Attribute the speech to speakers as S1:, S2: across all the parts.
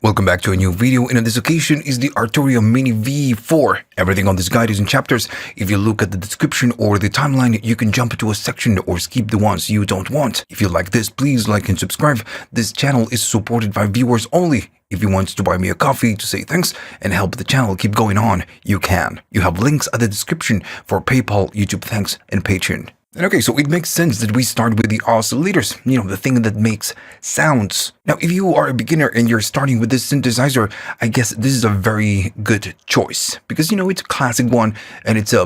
S1: Welcome back to a new video, and on this occasion is the Arturia MINI V4. Everything on this guide is in chapters. If you look at the description or the timeline, you can jump to a section or skip the ones you don't want. If you like this, please like and subscribe. This channel is supported by viewers only. If you want to buy me a coffee to say thanks and help the channel keep going on, you can. You have links at the description for PayPal, YouTube thanks, and Patreon. And okay, so it makes sense that we start with the oscillators, the thing that makes sounds. Now, if you are a beginner and you're starting with this synthesizer, I guess this is a very good choice because, it's a classic one and it's a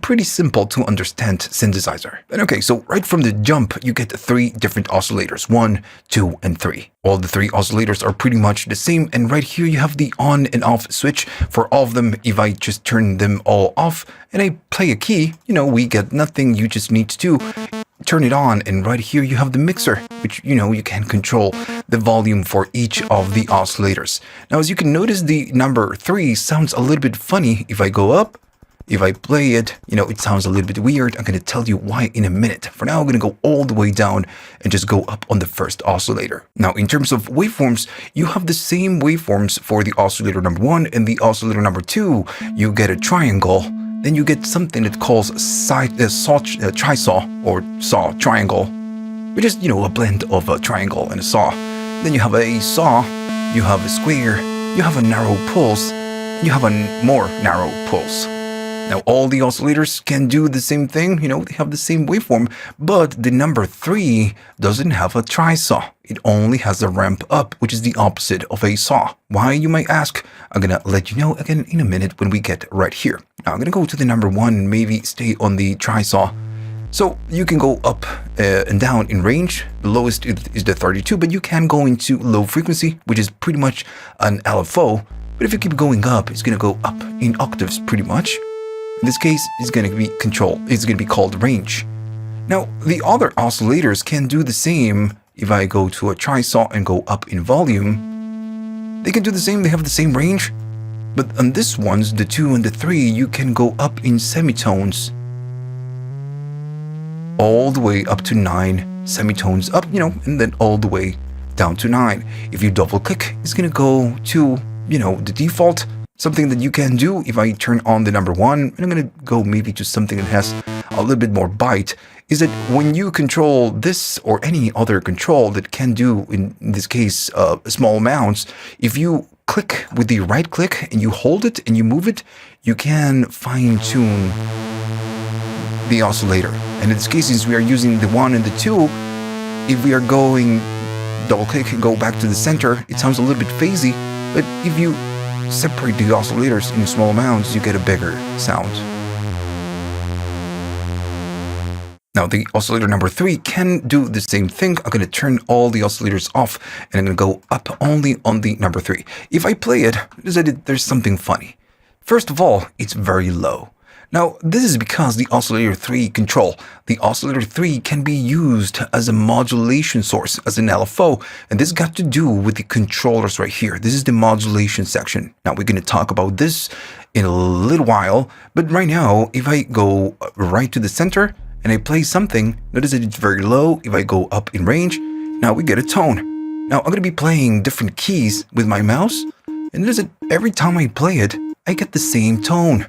S1: pretty simple to understand synthesizer. And okay, so right from the jump, you get 3 different oscillators, 1, 2, and 3. All the 3 oscillators are pretty much the same, and right here you have the on and off switch for all of them. If I just turn them all off and I play a key, we get nothing. You just need to turn it on, and right here you have the mixer, which you can control the volume for each of the oscillators. Now, as you can notice, the number 3 sounds a little bit funny. If I go up, if I play it, it sounds a little bit weird. I'm going to tell you why in a minute. For now, I'm going to go all the way down and just go up on the first oscillator. Now, in terms of waveforms, you have the same waveforms for the oscillator number 1 and the oscillator number 2. You get a triangle. Then you get something that calls tri-saw or saw triangle, which is, a blend of a triangle and a saw. Then you have a saw, you have a square, you have a narrow pulse, and you have a more narrow pulse. Now, all the oscillators can do the same thing, they have the same waveform, but the number 3 doesn't have a tri-saw. It only has a ramp up, which is the opposite of a saw. Why, you might ask? I'm gonna let you know again in a minute when we get right here. Now, I'm gonna go to the number 1, maybe stay on the tri-saw. So you can go up and down in range. The lowest is the 32, but you can go into low frequency, which is pretty much an LFO. But if you keep going up, it's gonna go up in octaves pretty much. In this case, it's going to be control. It's going to be called range. Now, the other oscillators can do the same. If I go to a tri-saw and go up in volume, they can do the same. They have the same range. But on this ones, the 2 and the 3, you can go up in semitones all the way up to 9 semitones up, and then all the way down to 9. If you double click, it's going to go to, the default. Something that you can do if I turn on the number 1, and I'm going to go maybe to something that has a little bit more bite, is that when you control this or any other control that can do, in this case, small amounts, if you click with the right click and you hold it and you move it, you can fine tune the oscillator. And in this case, since we are using the 1 and the 2, if we are going double click and go back to the center, it sounds a little bit phasey, but if you separate the oscillators in small amounts, you get a bigger sound. Now, the oscillator number 3 can do the same thing. I'm going to turn all the oscillators off, and I'm going to go up only on the number 3. If I play it, there's something funny. First of all, it's very low. Now, this is because the oscillator 3 control. The oscillator 3 can be used as a modulation source, as an LFO, and this got to do with the controllers right here. This is the modulation section. Now, we're going to talk about this in a little while, but right now, if I go right to the center and I play something, notice that it's very low. If I go up in range, now we get a tone. Now, I'm going to be playing different keys with my mouse, and notice that every time I play it, I get the same tone.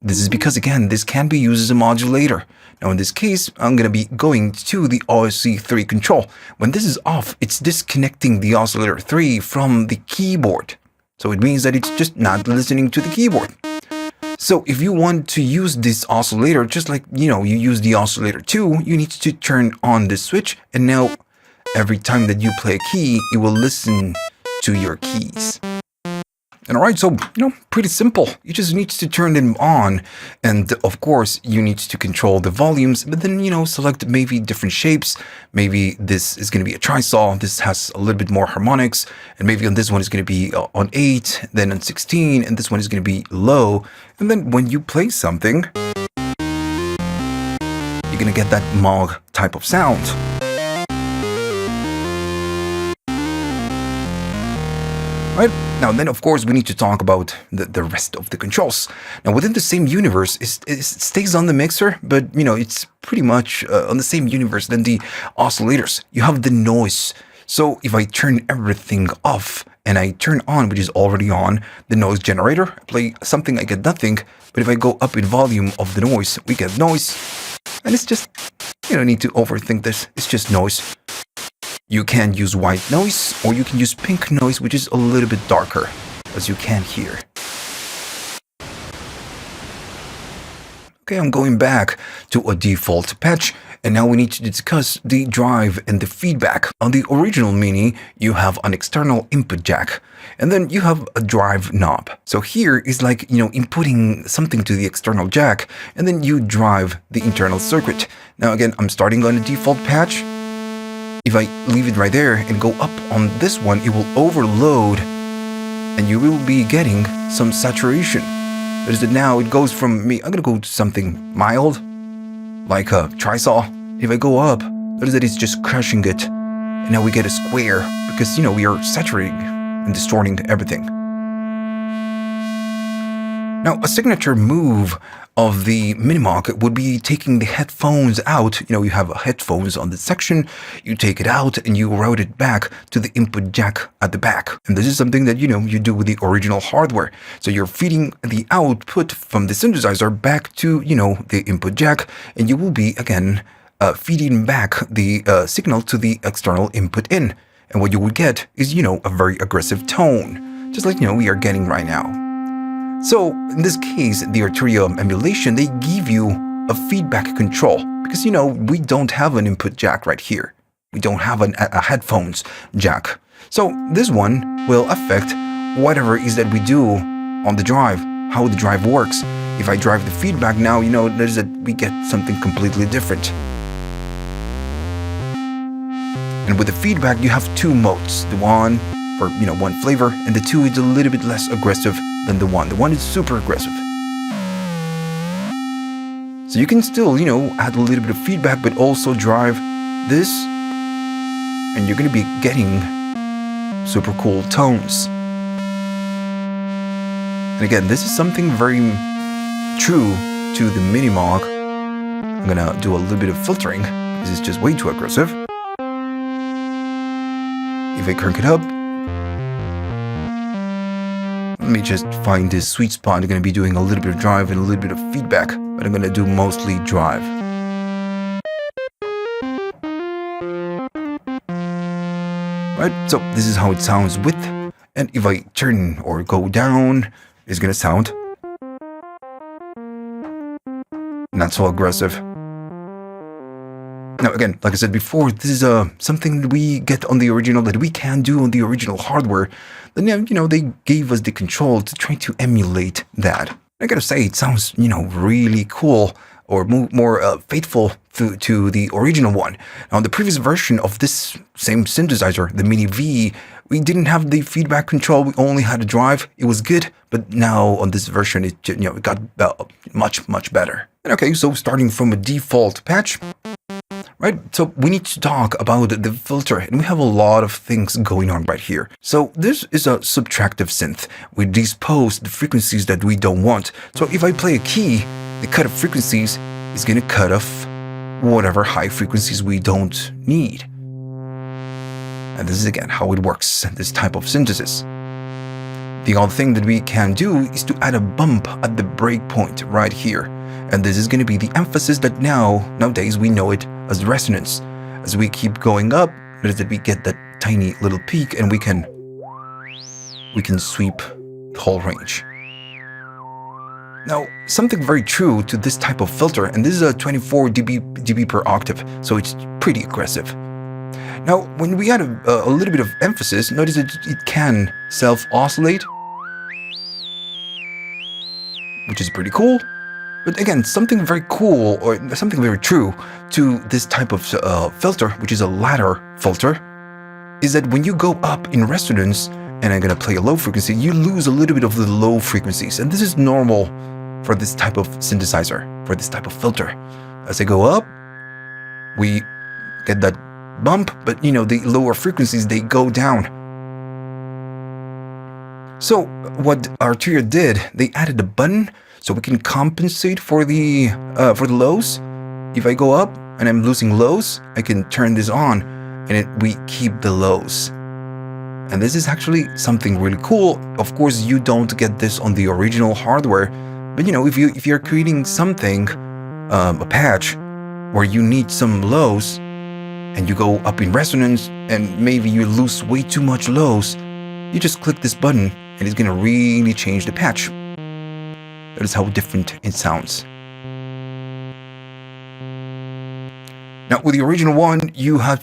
S1: This is because, again, this can be used as a modulator. Now, in this case, I'm going to be going to the OSC3 control. When this is off, it's disconnecting the oscillator 3 from the keyboard. So it means that it's just not listening to the keyboard. So if you want to use this oscillator, just like, you use the oscillator 2, you need to turn on this switch. And now, every time that you play a key, it will listen to your keys. And alright, so, pretty simple. You just need to turn them on. And of course, you need to control the volumes, but then, select maybe different shapes. Maybe this is going to be a tri-saw. This has a little bit more harmonics. And maybe on this one is going to be on 8, then on 16, and this one is going to be low. And then when you play something, you're going to get that moog type of sound. Right? Now, then, of course, we need to talk about the rest of the controls. Now, within the same universe, it stays on the mixer, but, it's pretty much on the same universe than the oscillators. You have the noise. So if I turn everything off and I turn on, which is already on, the noise generator, I play something, I get nothing. But if I go up in volume of the noise, we get noise. And it's just, you don't need to overthink this. It's just noise. You can use white noise, or you can use pink noise, which is a little bit darker, as you can hear. Okay, I'm going back to a default patch, and now we need to discuss the drive and the feedback. On the original Mini, you have an external input jack, and then you have a drive knob. So here is like, inputting something to the external jack, and then you drive the internal circuit. Now again, I'm starting on a default patch. If I leave it right there and go up on this one, it will overload, and you will be getting some saturation. That is that now it goes from me, I'm gonna go to something mild, like a trisaw. If I go up, that is that it's just crushing it. And now we get a square, because, we are saturating and distorting everything. Now, a signature move of the minimoog would be taking the headphones out. You have headphones on this section, you take it out and you route it back to the input jack at the back. And this is something that, you do with the original hardware. So you're feeding the output from the synthesizer back to, the input jack, and you will be, again, feeding back the signal to the external input in. And what you would get is, a very aggressive tone, just like, we are getting right now. So, in this case, the Arturia emulation, they give you a feedback control because, we don't have an input jack right here. We don't have a headphones jack. So, this one will affect whatever is that we do on the drive, how the drive works. If I drive the feedback now, there's that we get something completely different. And with the feedback, you have two modes. The one for, one flavor, and the two is a little bit less aggressive than the one. The one is super aggressive. So you can still, add a little bit of feedback, but also drive this, and you're going to be getting super cool tones. And again, this is something very true to the minimoog. I'm going to do a little bit of filtering, because it's just way too aggressive. If I crank it up, let me just find this sweet spot. I'm going to be doing a little bit of drive and a little bit of feedback, but I'm going to do mostly drive. Right, so this is how it sounds with, and if I turn or go down, it's going to sound not so aggressive. Now again, like I said before, this is something that we get on the original, that we can do on the original hardware. Then, they gave us the control to try to emulate that. I gotta say, it sounds, really cool, or more faithful to the original one. Now, the previous version of this same synthesizer, the Mini V, we didn't have the feedback control. We only had a drive. It was good, but now on this version, it got much better. And okay, so starting from a default patch. Right, so we need to talk about the filter, and we have a lot of things going on right here. So this is a subtractive synth. We dispose the frequencies that we don't want. So if I play a key, the cut of frequencies is going to cut off whatever high frequencies we don't need. And this is again how it works, this type of synthesis. The other thing that we can do is to add a bump at the breakpoint right here. And this is going to be the emphasis that nowadays we know it as resonance. As we keep going up, that is that we get that tiny little peak, and we can sweep the whole range. Now, something very true to this type of filter, and this is a 24 dB per octave, so it's pretty aggressive. Now, when we add a little bit of emphasis, notice that it can self-oscillate, which is pretty cool. But again, something very cool, or something very true to this type of filter, which is a ladder filter, is that when you go up in resonance, and I'm going to play a low frequency, you lose a little bit of the low frequencies. And this is normal for this type of synthesizer, for this type of filter. As I go up, we get that bump, but the lower frequencies, they go down. So what Arturia did, they added a button so we can compensate for the lows. If I go up and I'm losing lows, I can turn this on, and we keep the lows. And this is actually something really cool. Of course, you don't get this on the original hardware, but if you're creating something, a patch where you need some lows, and you go up in resonance, and maybe you lose way too much lows, you just click this button, and it's gonna really change the patch. That is how different it sounds. Now, with the original one, you had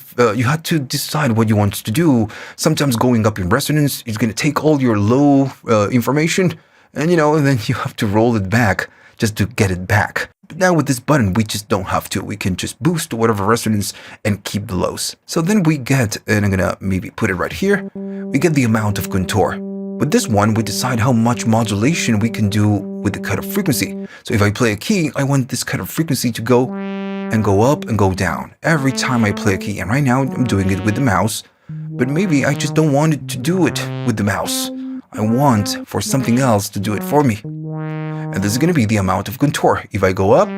S1: to decide what you want to do. Sometimes going up in resonance is going to take all your low information, and then you have to roll it back just to get it back. But now with this button, we just don't have to. We can just boost to whatever resonance and keep the lows. So then we get, and I'm gonna maybe put it right here, we get the amount of contour. With this one, we decide how much modulation we can do with the cutoff frequency. So if I play a key, I want this cutoff frequency to go and go up and go down every time I play a key. And right now I'm doing it with the mouse, but maybe I just don't want it to do it with the mouse. I want for something else to do it for me. And this is going to be the amount of contour. If I go up,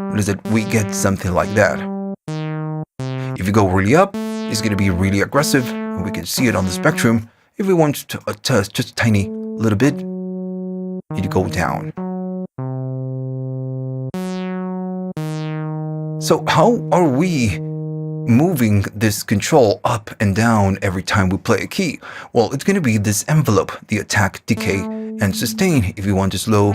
S1: what is it? We get something like that. If you go really up, it's going to be really aggressive, and we can see it on the spectrum. If we want to just a tiny little bit, you go down. So how are we moving this control up and down every time we play a key? Well, it's going to be this envelope, the attack, decay, and sustain. If we want to slow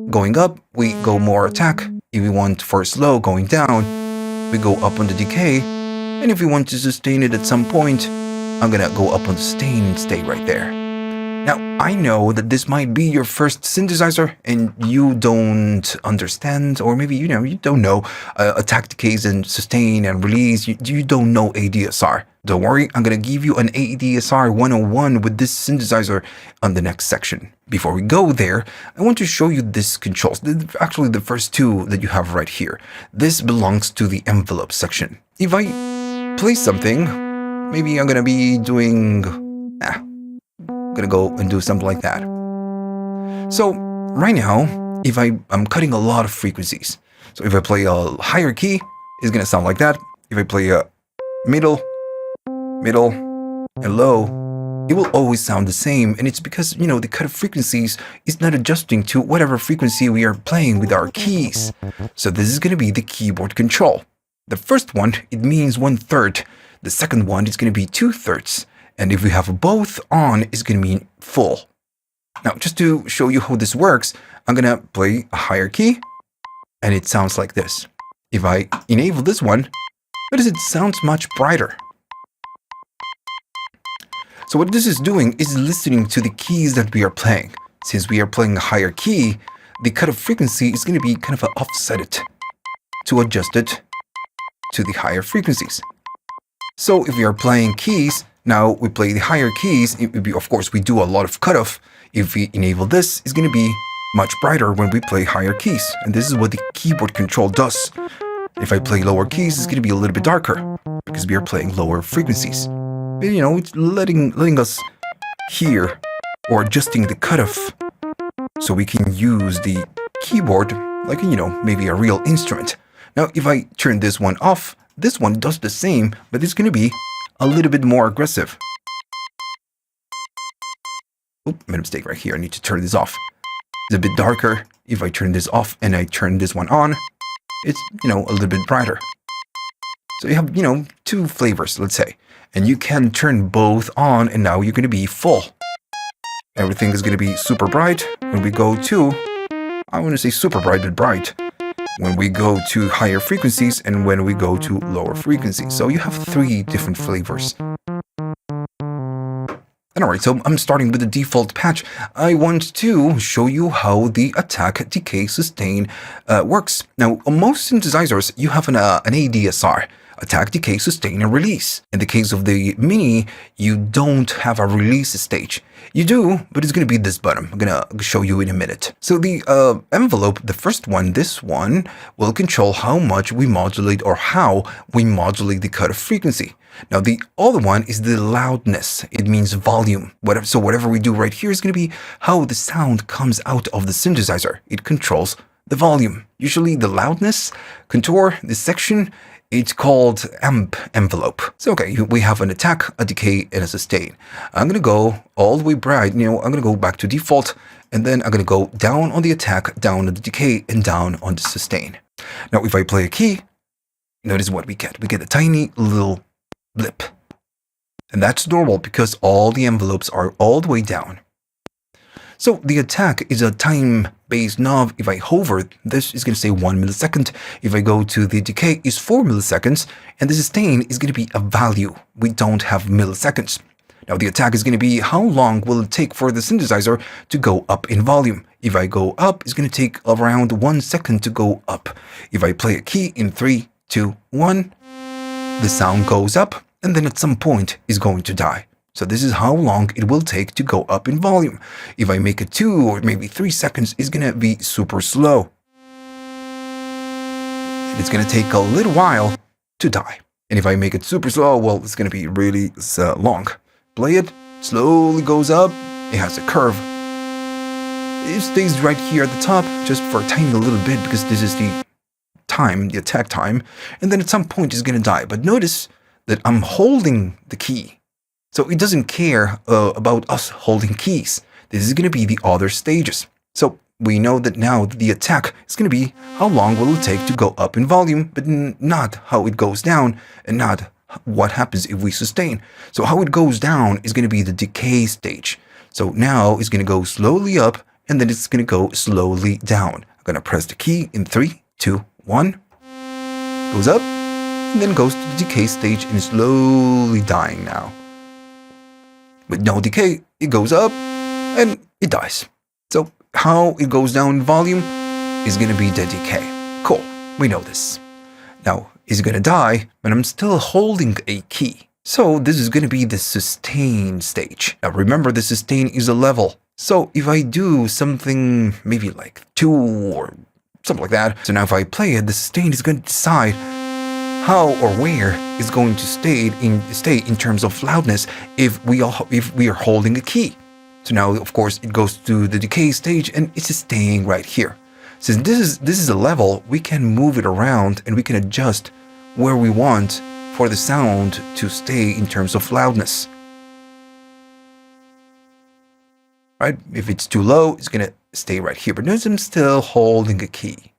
S1: going up, we go more attack. If we want for slow going down, we go up on the decay. And if we want to sustain it at some point, I'm going to go up on the sustain and stay right there. Now, I know that this might be your first synthesizer and you don't understand, or maybe, you don't know attack, decays, and sustain and release. You don't know ADSR. Don't worry, I'm going to give you an ADSR 101 with this synthesizer on the next section. Before we go there, I want to show you this controls. Actually, the first two that you have right here. This belongs to the envelope section. If I play something, maybe I'm going to be doing... I'm gonna go and do something like that. So right now, if I'm cutting a lot of frequencies. So if I play a higher key, it's gonna sound like that. If I play a middle, and low, it will always sound the same. And it's because, the cutoff frequencies is not adjusting to whatever frequency we are playing with our keys. So this is gonna be the keyboard control. The first one, it means 1/3. The second one is gonna be 2/3. And if we have both on, it's going to mean full. Now, just to show you how this works, I'm going to play a higher key, and it sounds like this. If I enable this one, notice it sounds much brighter. So what this is doing is listening to the keys that we are playing. Since we are playing a higher key, the cutoff frequency is going to be kind of offset it to adjust it to the higher frequencies. So if we are playing keys, now we play the higher keys, of course we do a lot of cutoff. If we enable this, it's going to be much brighter when we play higher keys. And this is what the keyboard control does. If I play lower keys, it's going to be a little bit darker because we are playing lower frequencies. But, it's letting us hear or adjusting the cutoff so we can use the keyboard like, maybe a real instrument. Now, if I turn this one off, this one does the same, but it's going to be a little bit more aggressive. Oop, made a mistake right here. I need to turn this off. It's a bit darker. If I turn this off and I turn this one on, it's, a little bit brighter. So you have, two flavors, let's say. And you can turn both on, and now you're going to be full. Everything is going to be super bright. When we go to, I want to say super bright, but bright. When we go to higher frequencies and when we go to lower frequencies. So you have 3 different flavors. And alright, so I'm starting with the default patch. I want to show you how the attack, decay, sustain works. Now, on most synthesizers, you have an ADSR. Attack, decay, sustain, and release. In the case of the Mini, you don't have a release stage. You do, but it's going to be this button. I'm going to show you in a minute. So the envelope, the first one, this one, will control how much we modulate or how we modulate the cutoff frequency. Now, the other one is the loudness. It means volume. So whatever we do right here is going to be how the sound comes out of the synthesizer. It controls the volume. Usually the loudness, contour, this section, It's called amp envelope. So okay, we have an attack, a decay, and a sustain. I'm gonna go all the way bright, I'm gonna go back to default, and then I'm gonna go down on the attack, down on the decay, and down on the sustain. Now if I play a key, notice what we get. We get a tiny little blip. And that's normal because all the envelopes are all the way down. So the attack is a time-based knob. If I hover, this is going to say 1 millisecond. If I go to the decay, is 4 milliseconds. And the sustain is going to be a value. We don't have milliseconds. Now the attack is going to be how long will it take for the synthesizer to go up in volume. If I go up, it's going to take around 1 second to go up. If I play a key in 3, 2, 1, the sound goes up, and then at some point is going to die. So this is how long it will take to go up in volume. If I make it 2 or maybe 3 seconds, it's going to be super slow. And it's going to take a little while to die. And if I make it super slow, well, it's going to be really long. Play it, slowly goes up, it has a curve. It stays right here at the top, just for a tiny little bit, because this is the time, the attack time. And then at some point it's going to die. But notice that I'm holding the key. So it doesn't care about us holding keys. This is going to be the other stages. So we know that now the attack is going to be how long will it take to go up in volume, but not how it goes down, and not what happens if we sustain. So how it goes down is going to be the decay stage. So now it's going to go slowly up, and then it's going to go slowly down. I'm going to press the key in 3, 2, 1. Goes up, and then goes to the decay stage, and is slowly dying now. With no decay, it goes up, and it dies. So how it goes down in volume is going to be the decay. Cool, we know this. Now, it's going to die, but I'm still holding a key. So this is going to be the sustain stage. Now remember, the sustain is a level. So if I do something maybe like 2 or something like that, so now if I play it, the sustain is going to decide how or where it's going to stay in terms of loudness if we are holding a key. So now, of course, it goes to the decay stage, and it's staying right here. Since this is a level, we can move it around and we can adjust where we want for the sound to stay in terms of loudness. Right? If it's too low, it's gonna stay right here. But notice I'm still holding a key.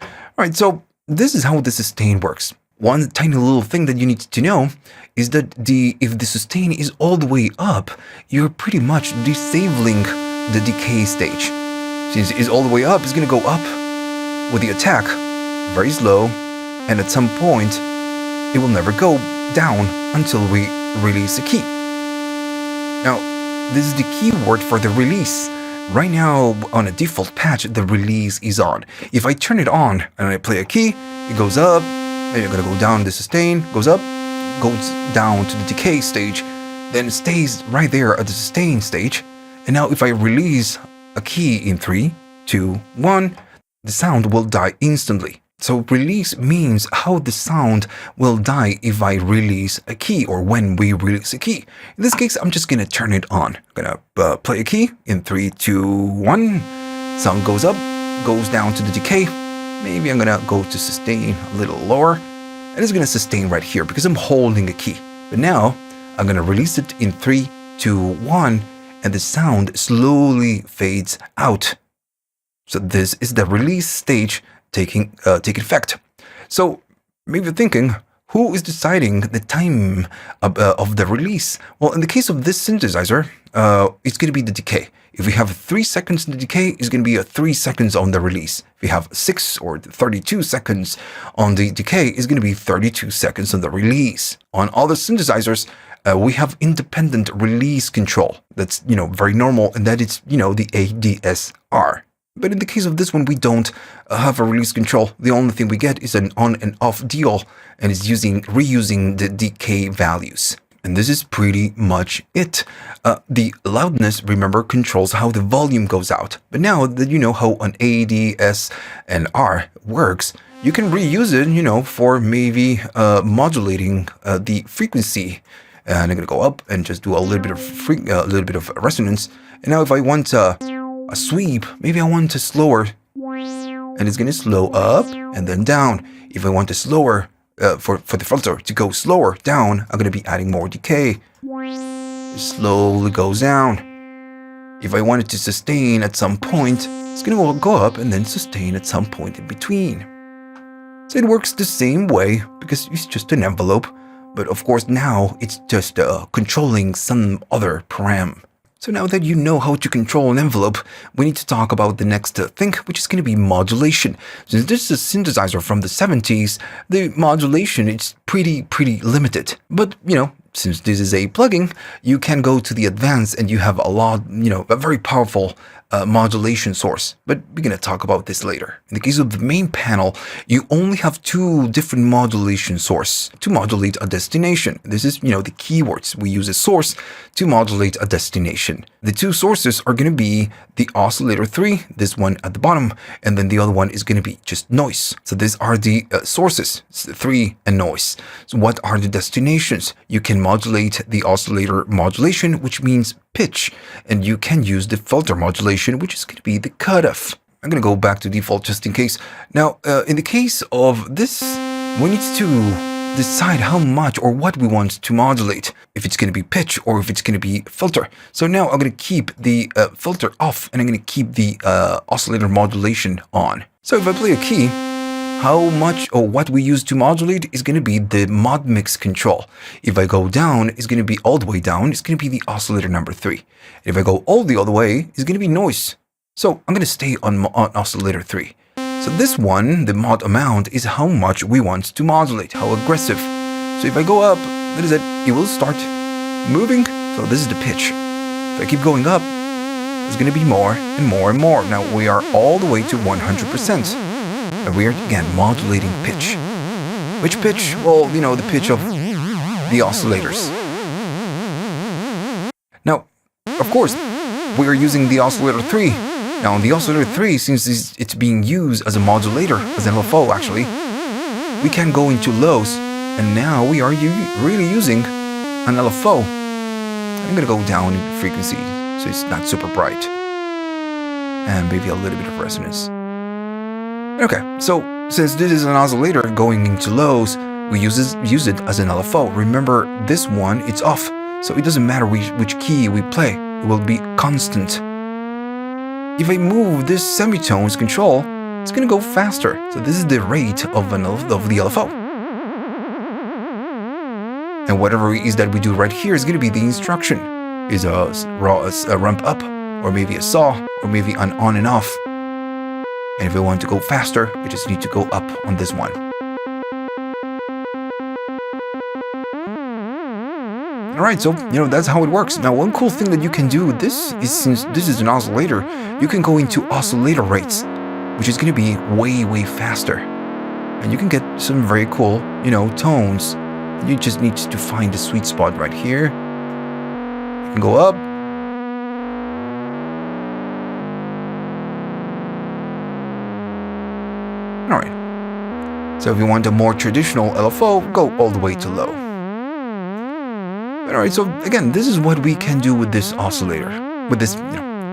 S1: All right, so this is how the sustain works. One tiny little thing that you need to know is that if the sustain is all the way up, you're pretty much disabling the decay stage. Since it's all the way up, it's going to go up with the attack, very slow, and at some point, it will never go down until we release a key. Now, this is the keyword for the release. Right now, on a default patch, the release is on. If I turn it on and I play a key, it goes up, then you're going to go down the sustain, goes up, goes down to the decay stage, then it stays right there at the sustain stage. And now if I release a key in 3, 2, 1, the sound will die instantly. So release means how the sound will die if I release a key, or when we release a key. In this case, I'm just going to turn it on. I'm going to play a key in 3, 2, 1. Sound goes up, goes down to the decay. Maybe I'm going to go to sustain a little lower. And it's going to sustain right here because I'm holding a key. But now I'm going to release it in 3, 2, 1. And the sound slowly fades out. So this is the release stage taking effect. So maybe you're thinking, who is deciding the time of the release? Well, in the case of this synthesizer, it's going to be the decay. If we have 3 seconds in the decay, it's going to be 3 seconds on the release. If we have 6 or 32 seconds on the decay, it's going to be 32 seconds on the release. On other synthesizers, we have independent release control. That's, very normal, and that is, the ADSR. But in the case of this one, we don't have a release control. The only thing we get is an on and off deal, and it's reusing the decay values. And this is pretty much it. The loudness, remember, controls how the volume goes out. But now that you know how an ADSR works, you can reuse it, for maybe modulating the frequency. And I'm gonna go up and just do a little bit of resonance. And now if I want a sweep, maybe I want a slower, and it's gonna slow up and then down. If I want a slower for the filter to go slower down, I'm going to be adding more decay. It slowly goes down. If I want it to sustain at some point, it's going to go up and then sustain at some point in between. So it works the same way because it's just an envelope, but of course now it's just controlling some other param. So now that you know how to control an envelope, we need to talk about the next thing, which is going to be modulation. Since this is a synthesizer from the 70s, the modulation is pretty limited. But, since this is a plugin, you can go to the advanced and you have a lot, a very powerful modulation source. But we're going to talk about this later. In the case of the main panel, you only have two different modulation sources to modulate a destination. This is, the keywords. We use a source to modulate a destination. The two sources are going to be the oscillator 3, this one at the bottom, and then the other one is going to be just noise. So these are the sources, 3 and noise. So what are the destinations? You can modulate the oscillator modulation, which means pitch, and you can use the filter modulation, which is going to be the cutoff. I'm going to go back to default just in case. Now, in the case of this, we need to decide how much or what we want to modulate, if it's going to be pitch or if it's going to be filter. So now I'm going to keep the filter off and I'm going to keep the oscillator modulation on. So if I play a key, how much or what we use to modulate is going to be the mod mix control. If I go down, it's going to be all the way down. It's going to be the oscillator number 3. If I go all the other way, it's going to be noise. So I'm going to stay on oscillator 3. So this one, the mod amount, is how much we want to modulate, how aggressive. So if I go up, that is it. It will start moving. So this is the pitch. If I keep going up, it's going to be more and more and more. Now we are all the way to 100%. And we are, again, modulating pitch. Which pitch? Well, the pitch of the oscillators. Now, of course, we are using the oscillator 3. Now, on the oscillator 3, since it's being used as a modulator, as an LFO actually, we can go into lows, and now we are really using an LFO. I'm going to go down in frequency, so it's not super bright. And maybe a little bit of resonance. Okay, so since this is an oscillator going into lows, we use it as an LFO. Remember, this one, it's off, so it doesn't matter which key we play. It will be constant. If I move this semitones control, it's going to go faster. So this is the rate of the LFO. And whatever it is that we do right here is going to be the instruction. Is a ramp up, or maybe a saw, or maybe an on and off. And if we want to go faster, we just need to go up on this one. Alright, so, that's how it works. Now, one cool thing that you can do with this is, since this is an oscillator, you can go into oscillator rates, which is going to be way faster. And you can get some very cool, tones. You just need to find the sweet spot right here. You can go up. Alright. So if you want a more traditional LFO, go all the way to low. Alright, so again, this is what we can do with this oscillator, with this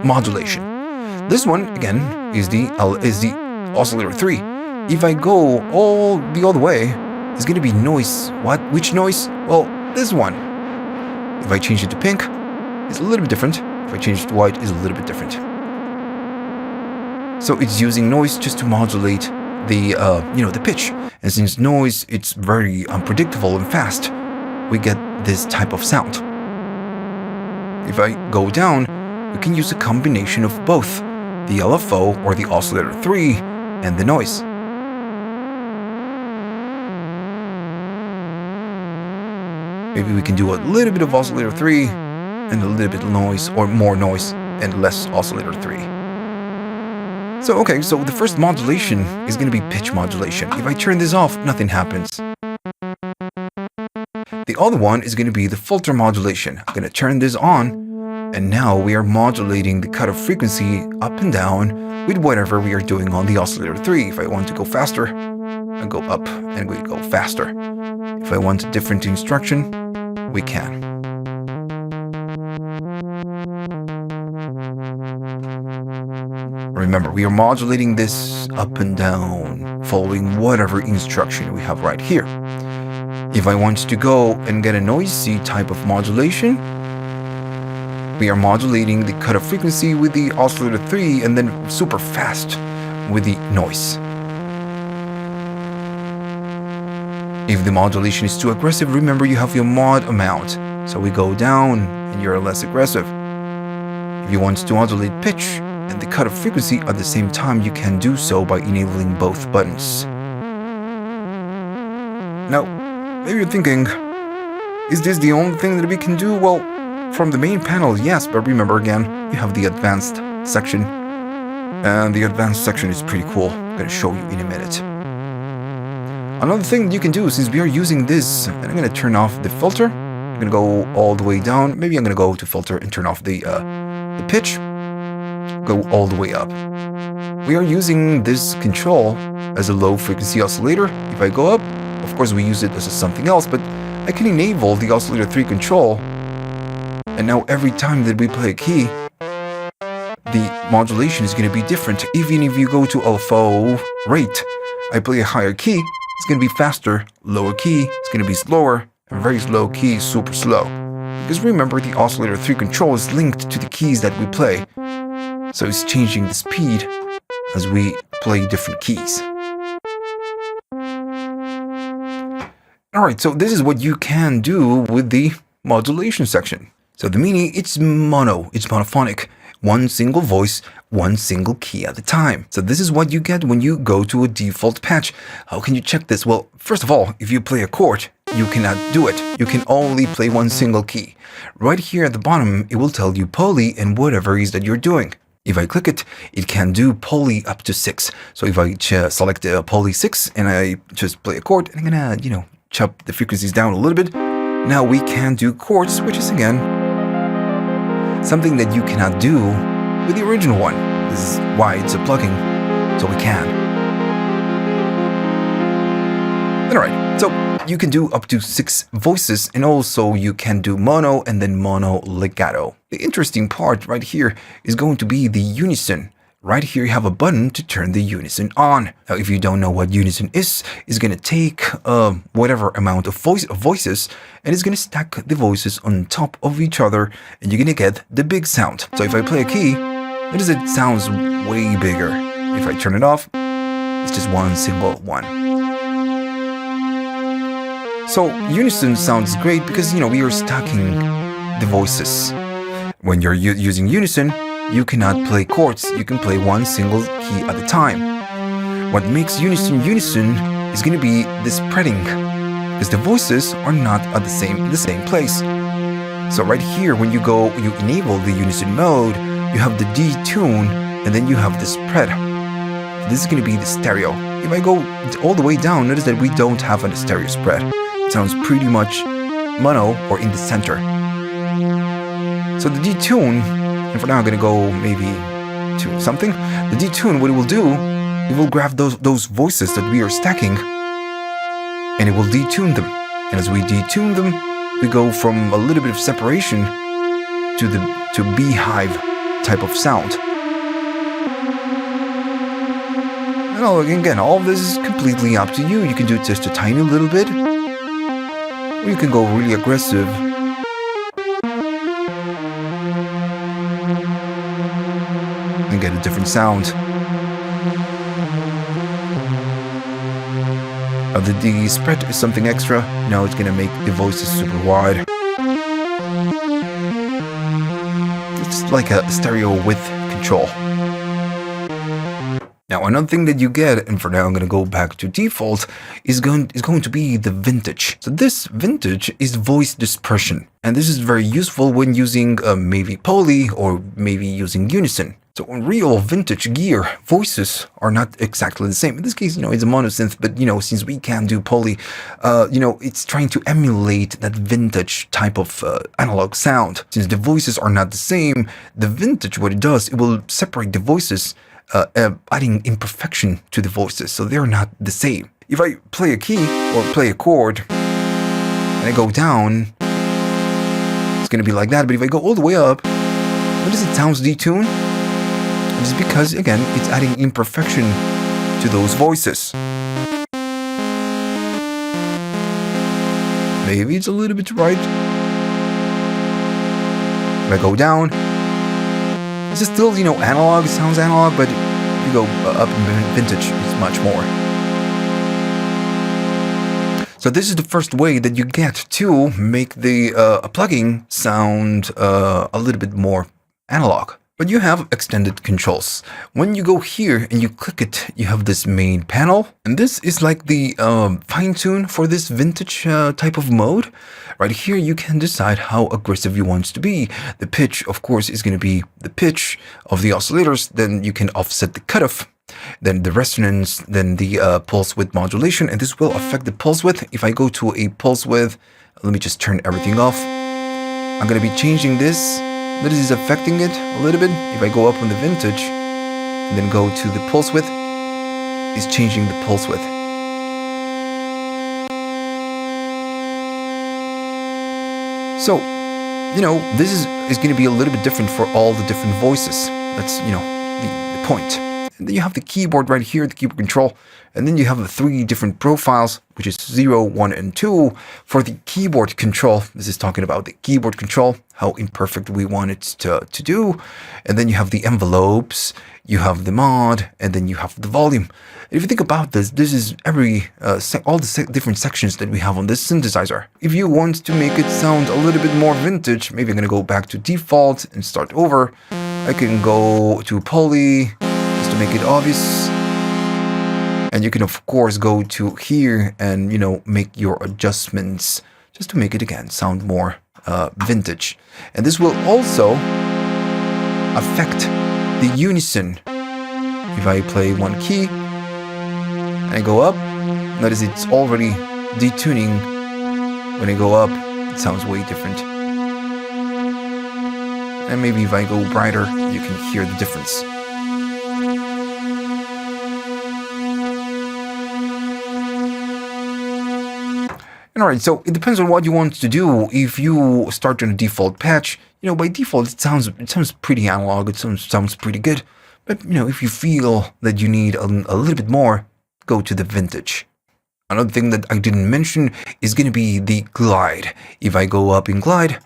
S1: modulation. This one, again, is the oscillator 3. If I go all the other way, it's going to be noise. What? Which noise? Well, this one. If I change it to pink, it's a little bit different. If I change it to white, it's a little bit different. So it's using noise just to modulate the pitch. And since noise, it's very unpredictable and fast, we get this type of sound. If I go down, we can use a combination of both, the LFO or the oscillator 3 and the noise. Maybe we can do a little bit of oscillator 3 and a little bit of noise, or more noise and less oscillator 3. So okay, so the first modulation is going to be pitch modulation. If I turn this off, nothing happens. The other one is going to be the filter modulation. I'm going to turn this on, and now we are modulating the cutoff frequency up and down with whatever we are doing on the oscillator 3. If I want to go faster, I go up and we go faster. If I want a different instruction, we can. Remember, we are modulating this up and down following whatever instruction we have right here. If I want to go and get a noisy type of modulation, we are modulating the cutoff frequency with the oscillator 3 and then super fast with the noise. If the modulation is too aggressive, remember you have your mod amount, so we go down and you're less aggressive. If you want to modulate pitch and the cutoff frequency at the same time, you can do so by enabling both buttons. Now, maybe you're thinking, is this the only thing that we can do? Well, from the main panel, yes, but remember again, you have the advanced section. And the advanced section is pretty cool. I'm going to show you in a minute. Another thing you can do, since we are using this, and I'm going to turn off the filter. I'm going to go all the way down. Maybe I'm going to go to filter and turn off the pitch. Go all the way up. We are using this control as a low frequency oscillator. If I go up, of course we use it as something else, but I can enable the oscillator 3 control. And now every time that we play a key, the modulation is going to be different. Even if you go to alpha rate, I play a higher key, it's going to be faster. Lower key, it's going to be slower. And very slow key, super slow. Because remember, the oscillator 3 control is linked to the keys that we play. So it's changing the speed as we play different keys. Alright, so this is what you can do with the modulation section. So the Mini, it's mono, it's monophonic. One single voice, one single key at a time. So this is what you get when you go to a default patch. How can you check this? Well, first of all, if you play a chord, you cannot do it. You can only play one single key. Right here at the bottom, it will tell you poly and whatever it is that you're doing. If I click it, it can do poly up to 6. So if I select poly 6 and I just play a chord, I'm gonna, chop the frequencies down a little bit. Now we can do chords, which is again something that you cannot do with the original one. This is why it's a plugin, so we can. Alright, so you can do up to 6 voices, and also you can do mono and then mono legato. The interesting part right here is going to be the Unison. Right here you have a button to turn the Unison on. Now if you don't know what Unison is, it's going to take whatever amount of voices and it's going to stack the voices on top of each other and you're going to get the big sound. So if I play a key, notice it sounds way bigger. If I turn it off, it's just one single one. So Unison sounds great because, we are stacking the voices. When you're using Unison, you cannot play chords, you can play one single key at a time. What makes Unison is going to be the spreading, because the voices are not at the same place. So right here, when you enable the Unison mode, you have the detune, and then you have the spread. This is going to be the stereo. If I go all the way down, notice that we don't have a stereo spread. It sounds pretty much mono or in the center. So the detune, and for now I'm going to go maybe to something. The detune, what it will do, it will grab those voices that we are stacking and it will detune them. And as we detune them, we go from a little bit of separation to beehive type of sound. And again, all of this is completely up to you. You can do just a tiny little bit, or you can go really aggressive. And get a different sound. The spread is something extra. Now it's gonna make the voices super wide. It's like a stereo width control. Now another thing that you get, and for now I'm going to go back to default, is going to be the vintage. So this vintage is voice dispersion, and this is very useful when using maybe poly or maybe using Unison. So on real vintage gear, voices are not exactly the same. In this case, it's a monosynth, but since we can do poly, it's trying to emulate that vintage type of analog sound. Since the voices are not the same, the vintage, what it does, it will separate the voices, adding imperfection to the voices, so they're not the same. If I play a key or play a chord and I go down, it's going to be like that. But if I go all the way up, notice it sounds detuned. It's because, again, it's adding imperfection to to those voices. Maybe it's a little bit right. If I go down, it's still, analog. It sounds analog, but if you go up in vintage, it's much more. So this is the first way that you get to make the plugin sound a little bit more analog. But you have extended controls. When you go here and you click it, you have this main panel. And this is like the fine tune for this vintage type of mode. Right here, you can decide how aggressive you want to be. The pitch, of course, is going to be the pitch of the oscillators. Then you can offset the cutoff. Then the resonance, then the pulse width modulation. And this will affect the pulse width. If I go to a pulse width, let me just turn everything off. I'm going to be changing this. This is affecting it a little bit. If I go up on the vintage and then go to the pulse width, it's changing the pulse width. So, this is going to be a little bit different for all the different voices. That's, the point. And then you have the keyboard right here, the keyboard control. And then you have the 3 different profiles, which is 0, 1, and 2. For the keyboard control, this is talking about the keyboard control, how imperfect we want it to do. And then you have the envelopes, you have the mod, and then you have the volume. If you think about this, this is all the different sections that we have on this synthesizer. If you want to make it sound a little bit more vintage, maybe I'm going to go back to default and start over. I can go to poly, just to make it obvious. And you can, of course, go to here and, make your adjustments just to make it, again, sound more vintage. And this will also affect the unison. If I play one key and I go up, notice it's already detuning. When I go up, it sounds way different. And maybe if I go brighter, you can hear the difference. Alright, so it depends on what you want to do. If you start on a default patch, by default it sounds pretty analog, it sounds pretty good. But if you feel that you need a little bit more, go to the vintage. Another thing that I didn't mention is going to be the glide. If I go up in glide,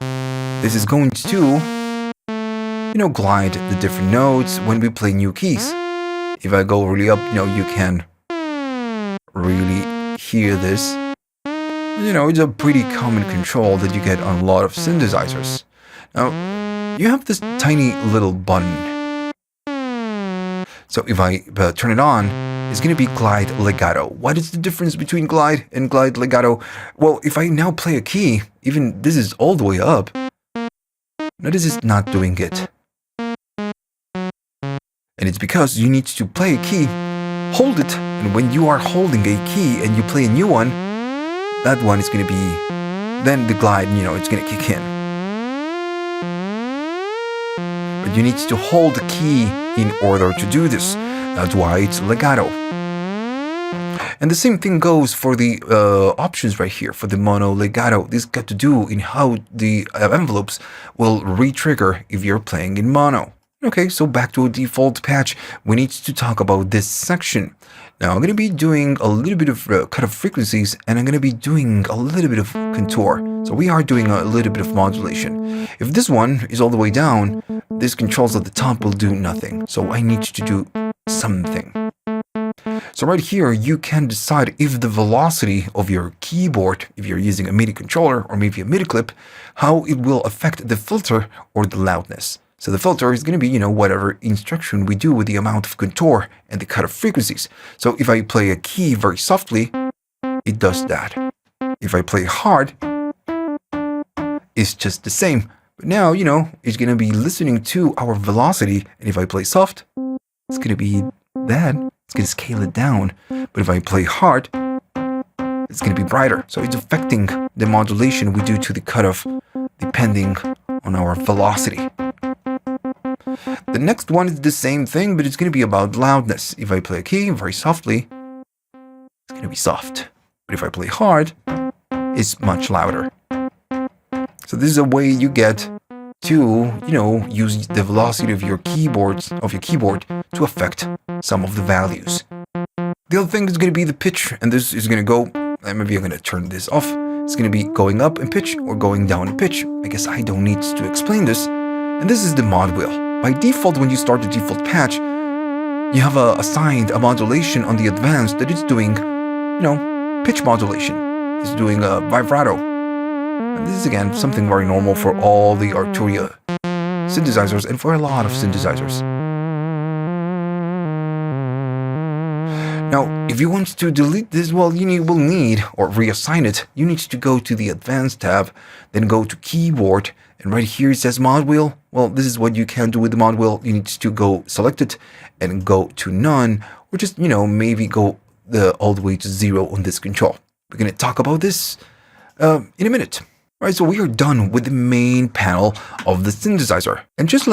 S1: this is going to glide the different notes when we play new keys. If I go really up, you can really hear this. It's a pretty common control that you get on a lot of synthesizers. Now, you have this tiny little button. So if I turn it on, it's going to be glide legato. What is the difference between glide and glide legato? Well, if I now play a key, even this is all the way up, notice it's not doing it. And it's because you need to play a key, hold it, and when you are holding a key and you play a new one, that one is going to be, then the glide, it's going to kick in. But you need to hold the key in order to do this. That's why it's legato. And the same thing goes for the options right here, for the mono legato. This got to do in how the envelopes will re-trigger if you're playing in mono. Okay, so back to a default patch, we need to talk about this section. Now, I'm going to be doing a little bit of cutoff frequencies, and I'm going to be doing a little bit of contour. So we are doing a little bit of modulation. If this one is all the way down, these controls at the top will do nothing. So I need to do something. So right here, you can decide if the velocity of your keyboard, if you're using a MIDI controller or maybe a MIDI clip, how it will affect the filter or the loudness. So the filter is going to be, whatever instruction we do with the amount of contour and the cutoff frequencies. So if I play a key very softly, it does that. If I play hard, it's just the same. But now, it's going to be listening to our velocity. And if I play soft, it's going to be that. It's going to scale it down. But if I play hard, it's going to be brighter. So it's affecting the modulation we do to the cutoff depending on our velocity. The next one is the same thing, but it's going to be about loudness. If I play a key very softly, it's going to be soft. But if I play hard, it's much louder. So this is a way you get to, use the velocity of your keyboard to affect some of the values. The other thing is going to be the pitch, and this is going to go, maybe I'm going to turn this off. It's going to be going up in pitch or going down in pitch. I guess I don't need to explain this. And this is the mod wheel. By default, when you start the default patch, you have assigned a modulation on the advanced that is doing, pitch modulation. It's doing a vibrato. And this is, again, something very normal for all the Arturia synthesizers and for a lot of synthesizers. Now, if you want to delete this, well, you will need, or reassign it, you need to go to the Advanced tab, then go to Keyboard, and right here it says Mod Wheel. Well, this is what you can do with the Mod Wheel. You need to go select it and go to None, or just, maybe go all the way to 0 on this control. We're going to talk about this in a minute. All right, so we are done with the main panel of the synthesizer. And just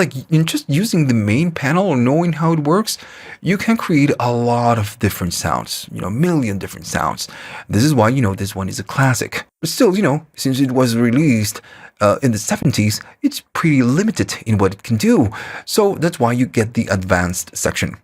S1: using the main panel or knowing how it works, you can create a lot of different sounds, a million different sounds. This is why, this one is a classic. But still, since it was released in the 70s, it's pretty limited in what it can do. So that's why you get the advanced section.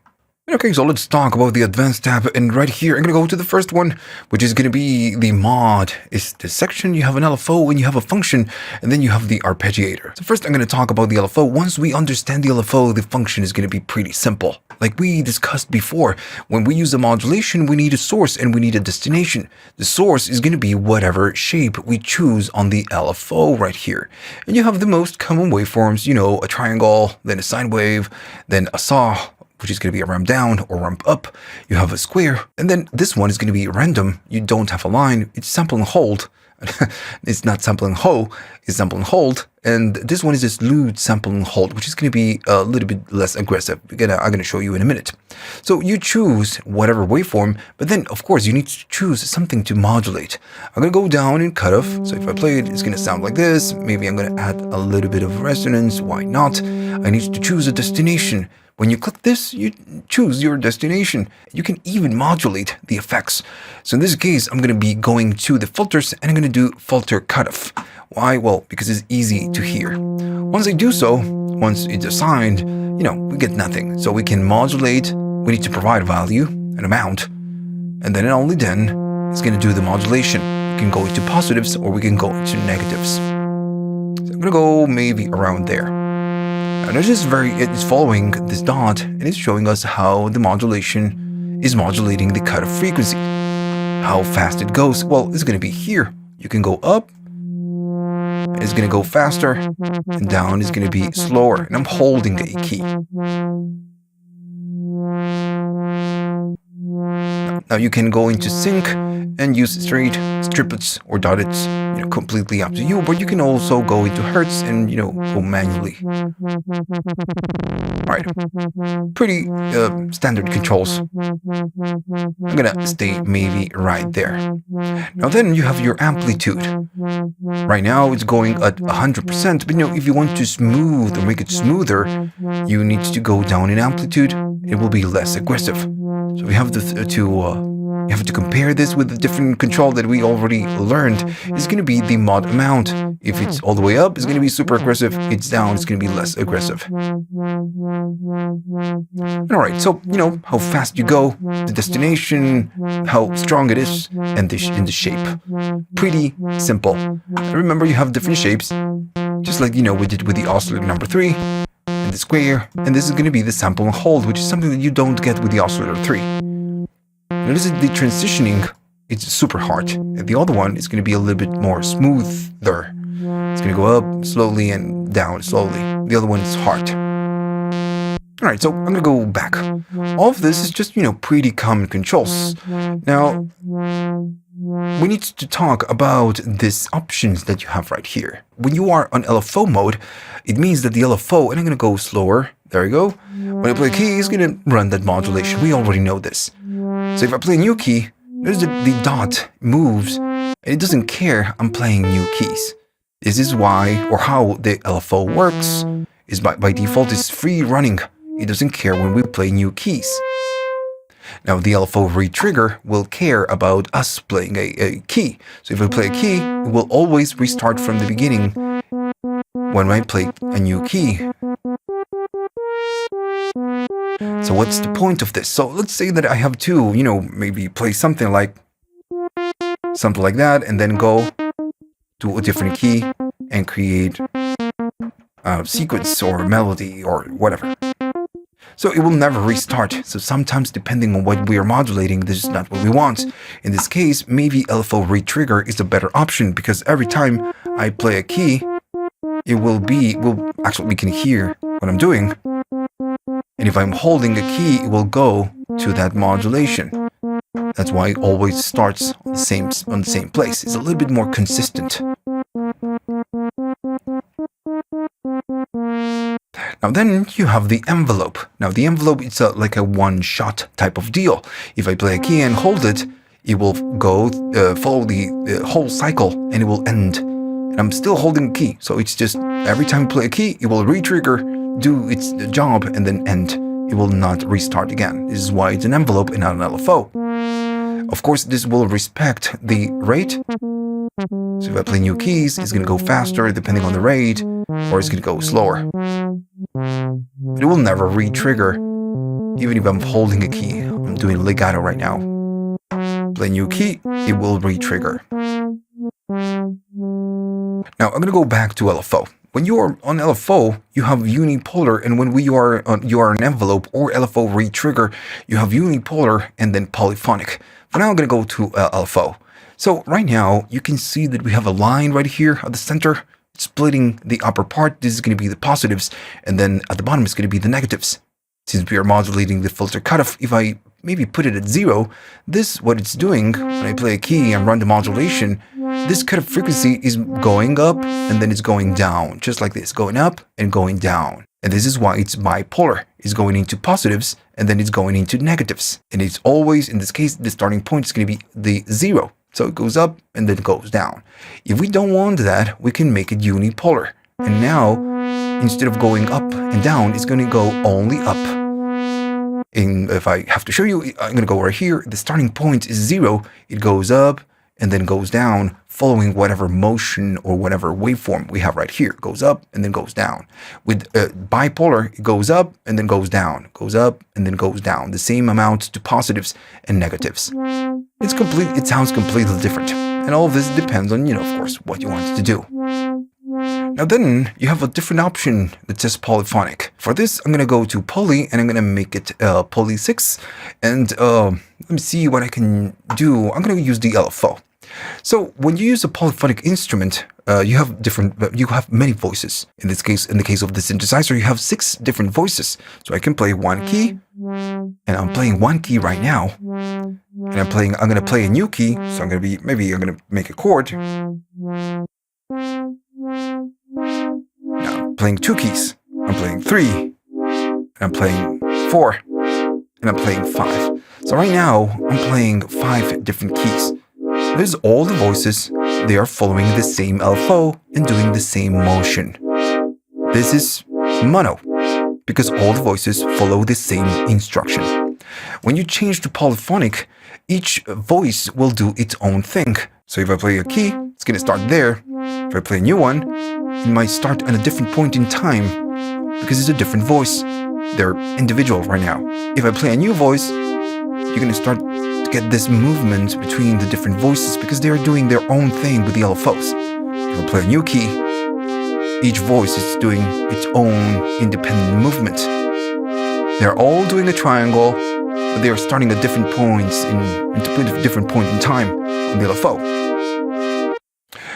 S1: Okay, so let's talk about the Advanced tab, and right here I'm going to go to the first one, which is going to be the mod. It's the section. You have an LFO and you have a function, and then you have the arpeggiator. So first I'm going to talk about the LFO. Once we understand the LFO, the function is going to be pretty simple. Like we discussed before, when we use a modulation, we need a source and we need a destination. The source is going to be whatever shape we choose on the LFO right here. And you have the most common waveforms, a triangle, then a sine wave, then a saw, which is going to be a ramp down or ramp up. You have a square, and then this one is going to be random. You don't have a line. It's sample and hold. It's not sample and hold, it's sample and hold. And this one is a slewed sample and hold, which is going to be a little bit less aggressive. I'm going to show you in a minute. So you choose whatever waveform, but then, of course, you need to choose something to modulate. I'm going to go down in cutoff. So if I play it, it's going to sound like this. Maybe I'm going to add a little bit of resonance. Why not? I need to choose a destination. When you click this, you choose your destination. You can even modulate the effects. So in this case, I'm going to be going to the filters and I'm going to do filter cutoff. Why? Well, because it's easy to hear. Once I do so, once it's assigned, we get nothing. So we can modulate. We need to provide a value, an amount, and then and only then it's going to do the modulation. We can go into positives or we can go into negatives. So I'm going to go maybe around there. And it's following this dot and it's showing us how the modulation is modulating the cutoff frequency. How fast it goes. Well, it's going to be here. You can go up. It's going to go faster. And down is going to be slower. And I'm holding a key. Now you can go into sync and use straight triplets or dotteds, completely up to you, but you can also go into hertz and, go manually. All right, pretty standard controls. I'm gonna stay maybe right there. Now then you have your amplitude. Right now it's going at 100%, but if you want to smooth or make it smoother, you need to go down in amplitude. It will be less aggressive. So we have you have to compare this with the different control that we already learned. It's going to be the mod amount. If it's all the way up, it's going to be super aggressive. It's down, it's going to be less aggressive. Alright, so how fast you go, the destination, how strong it is, and in the shape. Pretty simple. Remember, you have different shapes, just like we did with the oscillator number 3, and the square, and this is going to be the sample and hold, which is something that you don't get with the oscillator 3. Notice that the transitioning, it's super hard. And the other one is going to be a little bit more smoother. It's going to go up slowly and down slowly. The other one is hard. Alright, so I'm going to go back. All of this is just, pretty common controls. Now, we need to talk about these options that you have right here. When you are on LFO mode, it means that the LFO, and I'm going to go slower. There you go. When I play a key, it's going to run that modulation. We already know this. So if I play a new key, notice that the dot moves and it doesn't care I'm playing new keys. This is why, or how the LFO works, is by default it's free running. It doesn't care when we play new keys. Now the LFO retrigger will care about us playing a key. So if I play a key, it will always restart from the beginning when I play a new key. So what's the point of this? So let's say that I have to, maybe play something like that, and then go to a different key and create a sequence or melody or whatever. So it will never restart. So sometimes, depending on what we are modulating, this is not what we want. In this case, maybe LFO retrigger is a better option, because every time I play a key, it will actually, we can hear what I'm doing. And if I'm holding a key, it will go to that modulation. That's why it always starts on the same place. It's a little bit more consistent. Now then you have the envelope. Now the envelope, it's like a one-shot type of deal. If I play a key and hold it, it will go follow the whole cycle, and it will end. And I'm still holding a key, so it's just every time I play a key, it will retrigger, do its job, and then end. It will not restart again. This is why it's an envelope and not an LFO. Of course, this will respect the rate. So if I play new keys, it's going to go faster depending on the rate, or it's going to go slower. But it will never re-trigger, even if I'm holding a key. I'm doing legato right now. Play new key, it will re-trigger. Now I'm going to go back to LFO. When you are on LFO, you have unipolar, and when you are an envelope or LFO re-trigger, you have unipolar and then polyphonic. For now, I'm going to go to LFO. So right now, you can see that we have a line right here at the center, splitting the upper part. This is going to be the positives, and then at the bottom is going to be the negatives. Since we are modulating the filter cutoff, if I maybe put it at 0, what it's doing, when I play a key and run the modulation, this cutoff frequency is going up and then it's going down, just like this, going up and going down. And this is why it's bipolar. It's going into positives and then it's going into negatives. And it's always, in this case, the starting point is going to be the 0. So it goes up and then it goes down. If we don't want that, we can make it unipolar. And now, instead of going up and down, it's going to go only up. And if I have to show you, I'm going to go right here. The starting point is 0. It goes up and then goes down, following whatever motion or whatever waveform we have right here. It goes up and then goes down. With bipolar, it goes up and then goes down, goes up and then goes down. The same amount to positives and negatives. It sounds completely different. And all of this depends on, of course, what you want it to do. Now then, you have a different option that says polyphonic. For this, I'm going to go to poly, and I'm going to make it poly 6. And let me see what I can do. I'm going to use the LFO. So when you use a polyphonic instrument, you have many voices. In this case, in the case of the synthesizer, you have 6 different voices. So I can play one key, and I'm playing one key right now. And I'm going to play a new key. So I'm going to make a chord. Now I'm playing 2 keys. I'm playing 3. And I'm playing 4. And I'm playing 5. So right now, I'm playing 5 different keys. There's all the voices. They are following the same LFO and doing the same motion. This is mono, because all the voices follow the same instruction. When you change to polyphonic, each voice will do its own thing. So if I play a key, it's going to start there. If I play a new one, it might start at a different point in time, because it's a different voice. They're individual right now. If I play a new voice, you're going to start to get this movement between the different voices, because they are doing their own thing with the LFOs. If I play a new key, each voice is doing its own independent movement. They're all doing a triangle, but they are starting at different points a different point in time on the LFO.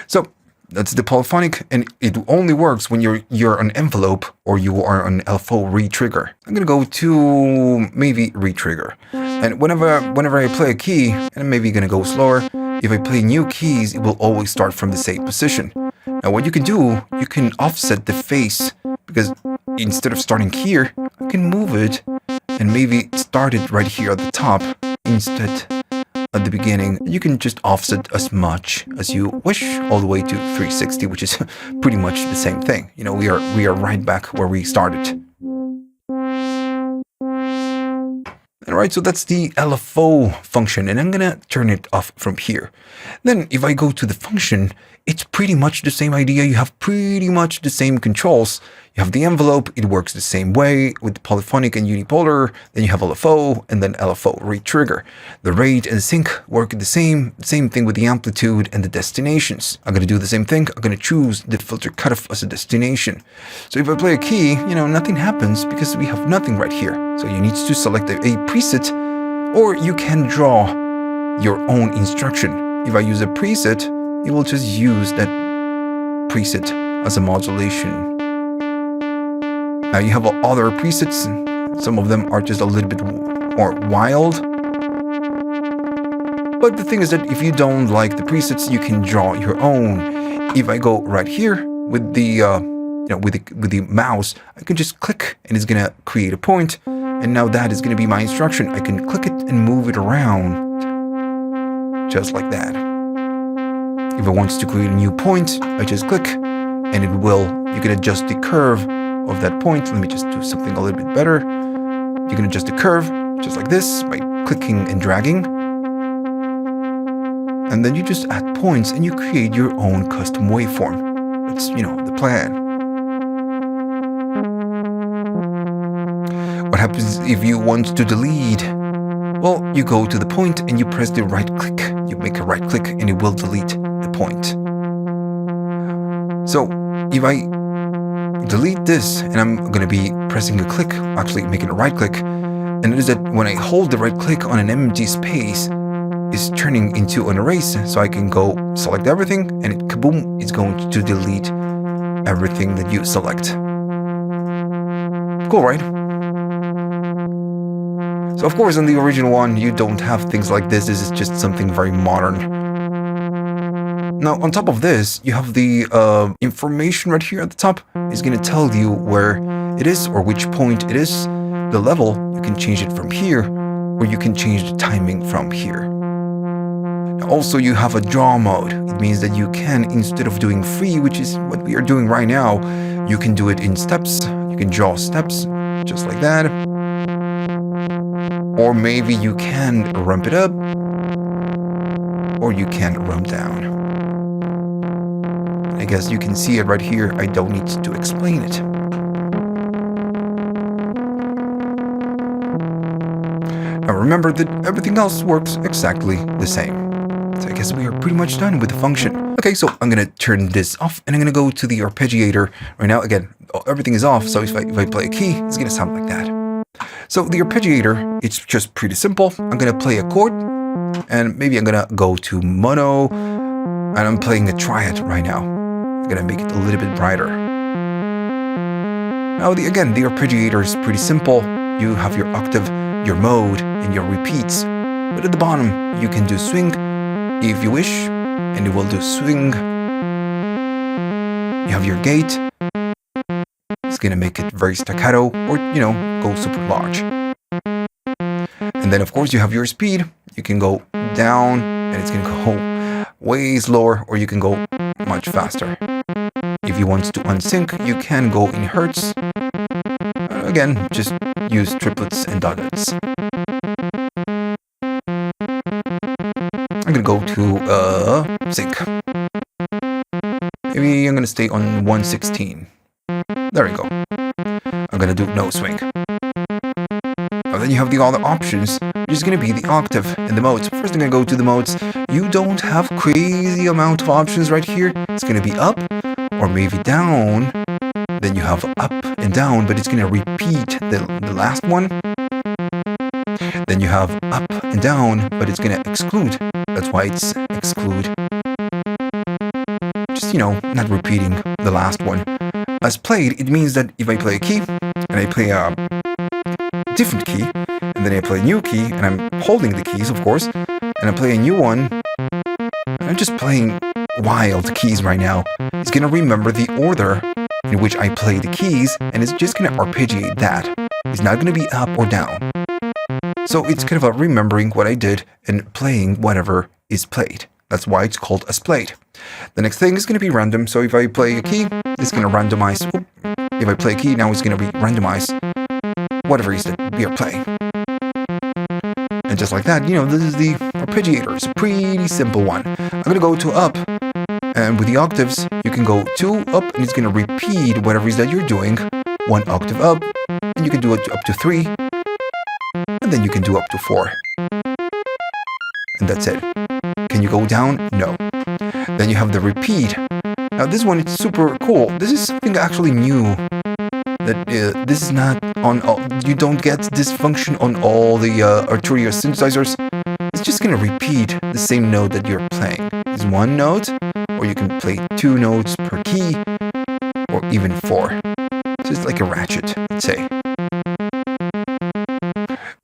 S1: So that's the polyphonic, and it only works when you're an envelope or you are an LFO re-trigger. I'm gonna go to maybe re-trigger, and whenever I play a key, and I'm maybe gonna go slower. If I play new keys, it will always start from the same position. Now what you can do, you can offset the phase, because instead of starting here, you can move it and maybe start it right here at the top instead at the beginning. You can just offset as much as you wish, all the way to 360, which is pretty much the same thing. We are right back where we started. Alright, so that's the LFO function, and I'm gonna turn it off from here. Then if I go to the function, it's pretty much the same idea. You have pretty much the same controls. You have the envelope, it works the same way with polyphonic and unipolar. Then you have LFO and then LFO rate trigger. The rate and sync work the same thing with the amplitude and the destinations. I'm going to do the same thing. I'm going to choose the filter cutoff as a destination. So if I play a key, nothing happens because we have nothing right here. So you need to select a preset, or you can draw your own instruction. If I use a preset, it will just use that preset as a modulation. Now you have other presets. Some of them are just a little bit more wild. But the thing is that if you don't like the presets, you can draw your own. If I go right here with the with the mouse, I can just click and it's gonna create a point. And now that is gonna be my instruction. I can click it and move it around just like that. If I want to create a new point, I just click and it will. You can adjust the curve of that point. Let me just do something a little bit better. You can adjust the curve just like this by clicking and dragging. And then you just add points and you create your own custom waveform. That's, the plan. What happens if you want to delete? Well, you go to the point and you press the right click. You make a right click and it will delete the point. So if I delete this and I'm going to be pressing a click, actually making a right click, and it is that when I hold the right click on an empty space, it's turning into an erase, so I can go select everything and it kaboom, it's going to delete everything that you select. Cool, right? So of course on the original one you don't have things like this. This is just something very modern. Now, on top of this, you have the information right here at the top. It's going to tell you where it is or which point it is. The level, you can change it from here, or you can change the timing from here. Now, also, you have a draw mode. It means that you can, instead of doing free, which is what we are doing right now, you can do it in steps. You can draw steps, just like that. Or maybe you can ramp it up, or you can ramp down. I guess you can see it right here. I don't need to explain it. Now remember that everything else works exactly the same. So I guess we are pretty much done with the function. Okay, so I'm going to turn this off and I'm going to go to the arpeggiator. Right now, again, everything is off. So if I play a key, it's going to sound like that. So the arpeggiator, it's just pretty simple. I'm going to play a chord and maybe I'm going to go to mono and I'm playing a triad right now. I'm gonna make it a little bit brighter. Now the arpeggiator is pretty simple. You have your octave, your mode, and your repeats. But at the bottom, you can do swing if you wish, and it will do swing. You have your gate. It's gonna make it very staccato, or go super large. And then of course you have your speed. You can go down, and it's gonna go way slower, or you can go much faster. If you want to unsync, you can go in hertz. Again, just use triplets and dots. I'm gonna go to sync. Maybe I'm gonna stay on 116. There we go. I'm gonna do no swing. Now then you have the other options, which is gonna be the octave and the modes. First I'm gonna go to the modes. You don't have crazy amount of options right here. It's gonna be up or maybe down. Then you have up and down, but it's gonna repeat the last one. Then you have up and down, but it's gonna exclude. That's why it's exclude. Just, not repeating the last one. As played, it means that if I play a key, and I play a different key, and then I play a new key, and I'm holding the keys, of course, and I play a new one, I'm just playing wild keys right now. It's gonna remember the order in which I play the keys, and it's just gonna arpeggiate that. It's not gonna be up or down. So it's kind of remembering what I did and playing whatever is played. That's why it's called as played. The next thing is going to be random. So if I play a key, it's going to randomize. If I play a key, now it's going to be randomize whatever it is that we are playing. And just like that, this is the arpeggiator. It's a pretty simple one. I'm going to go to up, and And with the octaves, you can go 2 up and it's going to repeat whatever it is that you're doing. 1 octave up, and you can do it up to 3, and then you can do up to 4. And that's it. Can you go down? No. Then you have the repeat. Now this one is super cool. This is something actually new. That this is not on all, you don't get this function on all the Arturia synthesizers. It's just going to repeat the same note that you're playing. It's one note, or you can play 2 notes per key, or even 4. So it's like a ratchet, let's say.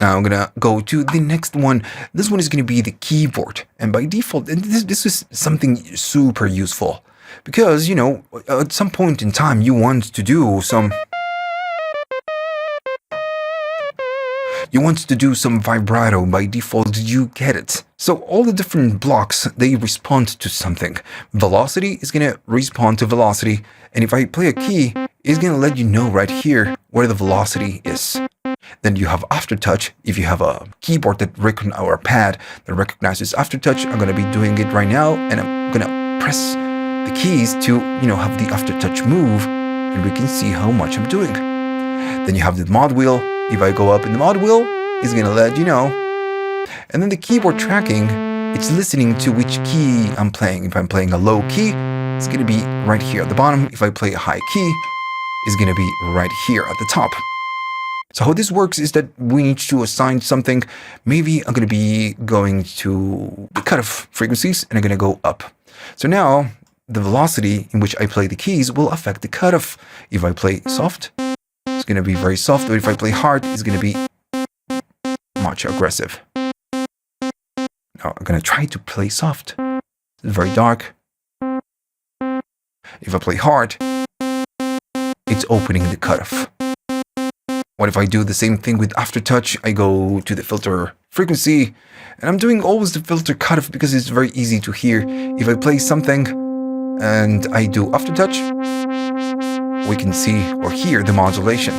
S1: Now I'm gonna go to the next one. This one is gonna be the keyboard, and by default, and this is something super useful because you know at some point in time you want to do some vibrato. By default, you get it. So all the different blocks, they respond to something. Velocity is gonna respond to velocity, and if I play a key, it's gonna let you know right here where the velocity is. Then you have aftertouch. If you have a keyboard that or a pad that recognizes aftertouch, I'm gonna be doing it right now, and I'm gonna press the keys to have the aftertouch move, and we can see how much I'm doing. Then you have the mod wheel. If I go up in the mod wheel, it's gonna let you know. And then the keyboard tracking, it's listening to which key I'm playing. If I'm playing a low key, it's gonna be right here at the bottom. If I play a high key, it's gonna be right here at the top. So how this works is that we need to assign something. Maybe I'm going to be going to the cutoff frequencies, and I'm going to go up. So now the velocity in which I play the keys will affect the cutoff. If I play soft, it's going to be very soft. But if I play hard, it's going to be much aggressive. Now I'm going to try to play soft. It's very dark. If I play hard, it's opening the cutoff. What if I do the same thing with aftertouch? I go to the filter frequency, and I'm doing always the filter cutoff because it's very easy to hear. If I play something and I do aftertouch, we can see or hear the modulation.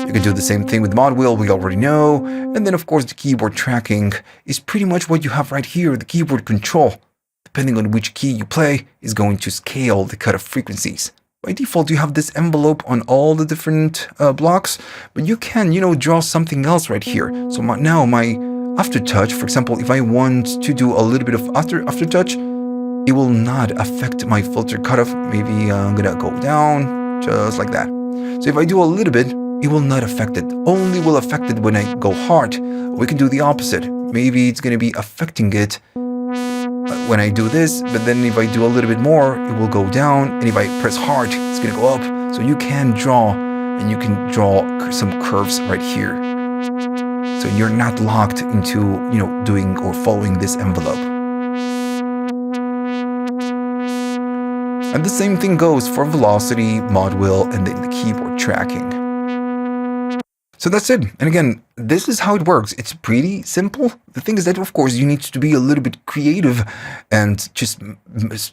S1: You can do the same thing with the mod wheel, we already know. And then of course the keyboard tracking is pretty much what you have right here. The keyboard control, depending on which key you play, is going to scale the cutoff frequencies. By default, you have this envelope on all the different blocks, but you can, draw something else right here. So now my aftertouch, for example, if I want to do a little bit of aftertouch, it will not affect my filter cutoff. Maybe I'm gonna go down, just like that. So if I do a little bit, it will not affect it. Only will affect it when I go hard. We can do the opposite. Maybe it's gonna be affecting it when I do this, but then if I do a little bit more, it will go down, and if I press hard, it's gonna go up. So you can draw, and you can draw some curves right here. So you're not locked into, doing or following this envelope. And the same thing goes for velocity, mod wheel, and then the keyboard tracking. So that's it. And again, this is how it works. It's pretty simple. The thing is that, of course, you need to be a little bit creative and just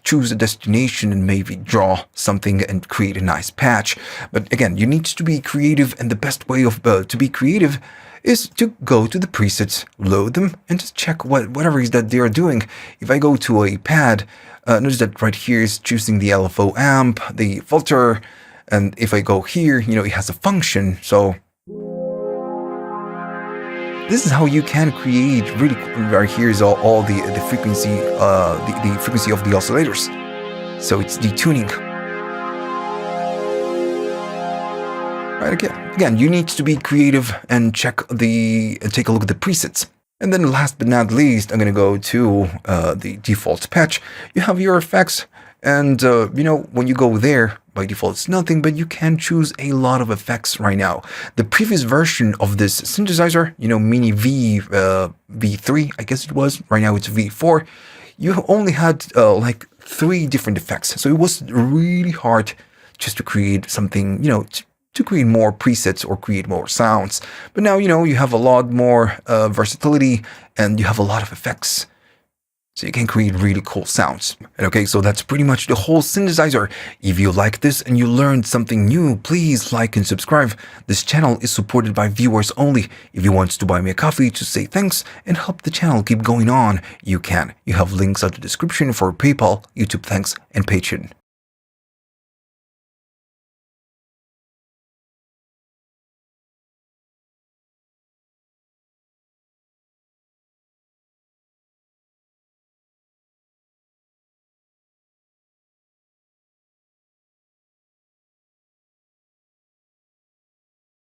S1: choose a destination and maybe draw something and create a nice patch. But again, you need to be creative, and the best way of to be creative is to go to the presets, load them, and just check whatever it is that they are doing. If I go to a pad, notice that right here is choosing the LFO amp, the filter, and if I go here, it has a function. So this is how you can create really. Right here is all the frequency, the frequency of the oscillators. So it's detuning. Right, again, you need to be creative and take a look at the presets. And then last but not least, I'm gonna go to the default patch. You have your effects, and when you go there, by default it's nothing, but you can choose a lot of effects right now. The previous version of this synthesizer, Mini V, V3, I guess it was. Right now it's V4. You only had like 3 different effects, so it was really hard just to create something, to create more presets or create more sounds. But now, you have a lot more versatility, and you have a lot of effects. so you can create really cool sounds. And okay, so that's pretty much the whole synthesizer. If you like this and you learned something new, please like and subscribe. This channel is supported by viewers only. If you want to buy me a coffee to say thanks and help the channel keep going on, you can. You have links at the description for PayPal, YouTube Thanks, and Patreon.